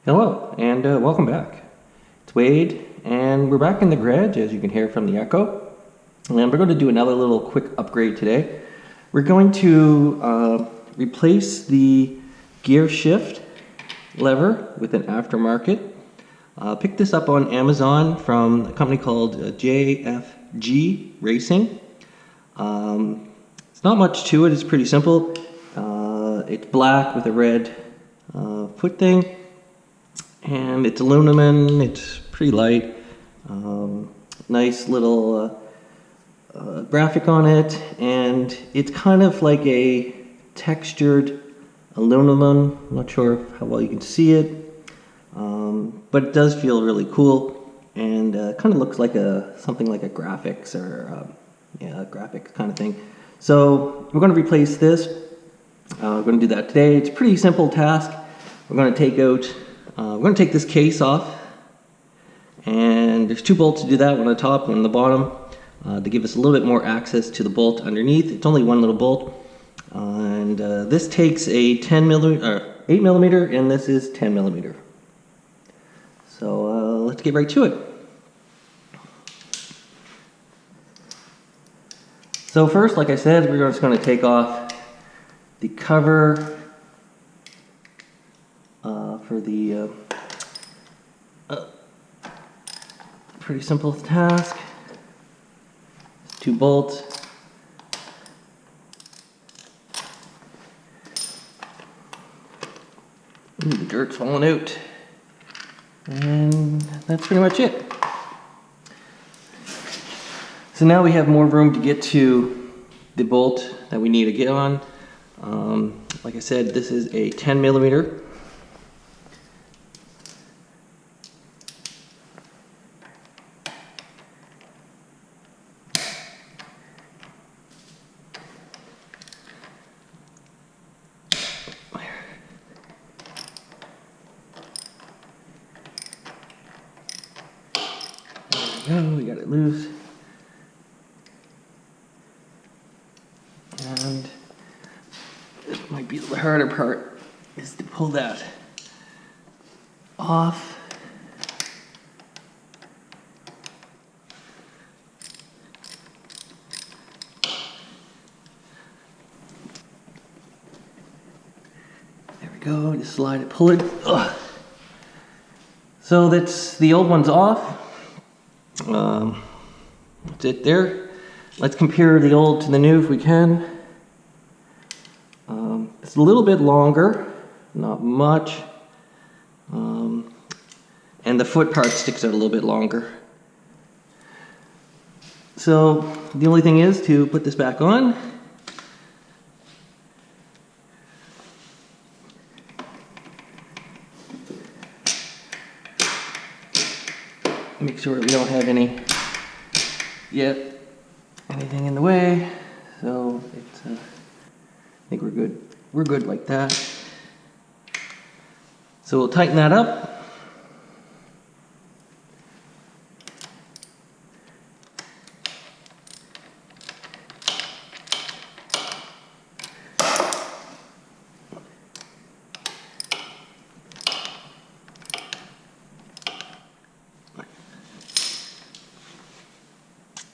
Hello, and welcome back. It's Wade, and we're back in the garage, as you can hear from the echo. And we're going to do another little quick upgrade today. We're going to replace the gear shift lever with an aftermarket. Picked this up on Amazon from a company called JFG Racing. It's not much to it, it's pretty simple. It's black with a red foot thing. And it's aluminum, it's pretty light, nice little graphic on it, and it's kind of like a textured aluminum. I'm not sure how well you can see it, but it does feel really cool, and kind of looks like something like a graphics or a graphics kind of thing. So we're going to replace this. We're going to do that today. It's a pretty simple task. We're going to take this case off, and there's two bolts to do that, one on the top, one on the bottom, to give us a little bit more access to the bolt underneath. It's only one little bolt, and this takes a 8 millimeter, and this is 10 millimeter. So let's get right to it. So first, like I said, we're just going to take off the cover for the pretty simple task. Two bolts. Ooh, the dirt's falling out. And that's pretty much it. So now we have more room to get to the bolt that we need to get on. Like I said, this is a 10 millimeter. We got it loose, and this might be the harder part, is to pull that off. There we go, just slide it, pull it. Ugh. So that's the old one's off. That's it there. Let's compare the old to the new if we can. It's a little bit longer, not much. And the foot part sticks out a little bit longer. So the only thing is to put this back on. Make sure we don't have anything in the way. So it's, I think we're good. We're good like that. So we'll tighten that up.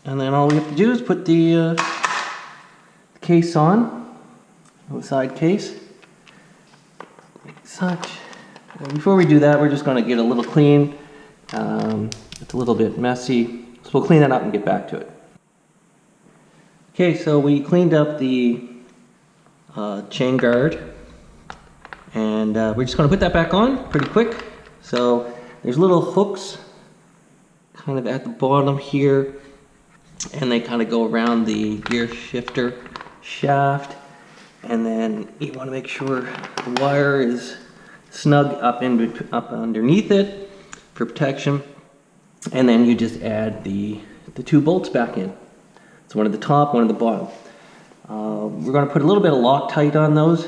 And then all we have to do is put the case on, the side case, like such. And before we do that, we're just going to get a little clean. It's a little bit messy, so we'll clean that up and get back to it. Okay, so we cleaned up the chain guard, and we're just going to put that back on pretty quick. So there's little hooks kind of at the bottom here, and they kind of go around the gear shifter shaft, and then you want to make sure the wire is snug up underneath it for protection, and then you just add the two bolts back in. So one at the top, one at the bottom. We're going to put a little bit of Loctite on those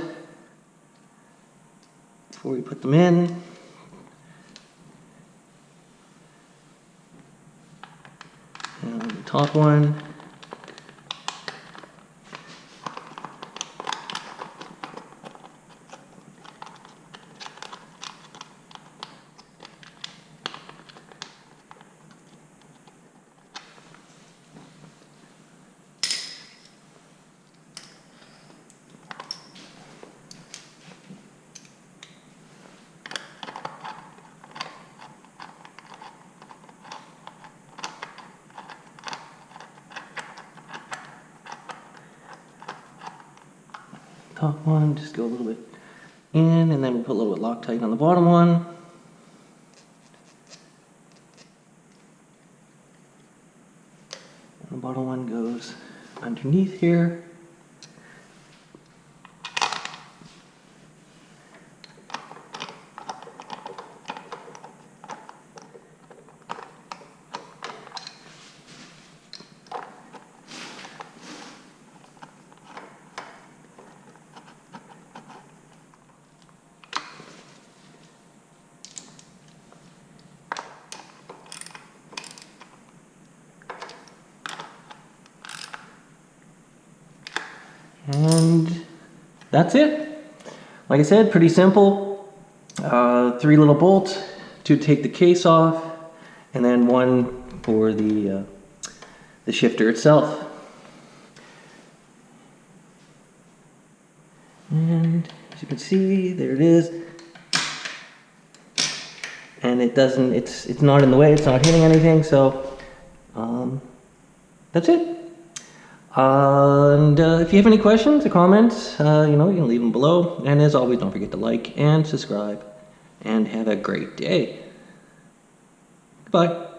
before we put them in. The top one. top one, just go a little bit in, and then we'll put a little bit Loctite on the bottom one. And the bottom one goes underneath here. And that's it. Like I said, pretty simple. 3 little bolts to take the case off, and then 1 for the shifter itself. And as you can see, there it is. And it doesn't, it's not in the way, it's not hitting anything, so that's it. And if you have any questions or comments, you can leave them below. And as always, don't forget to like and subscribe. And have a great day. Goodbye.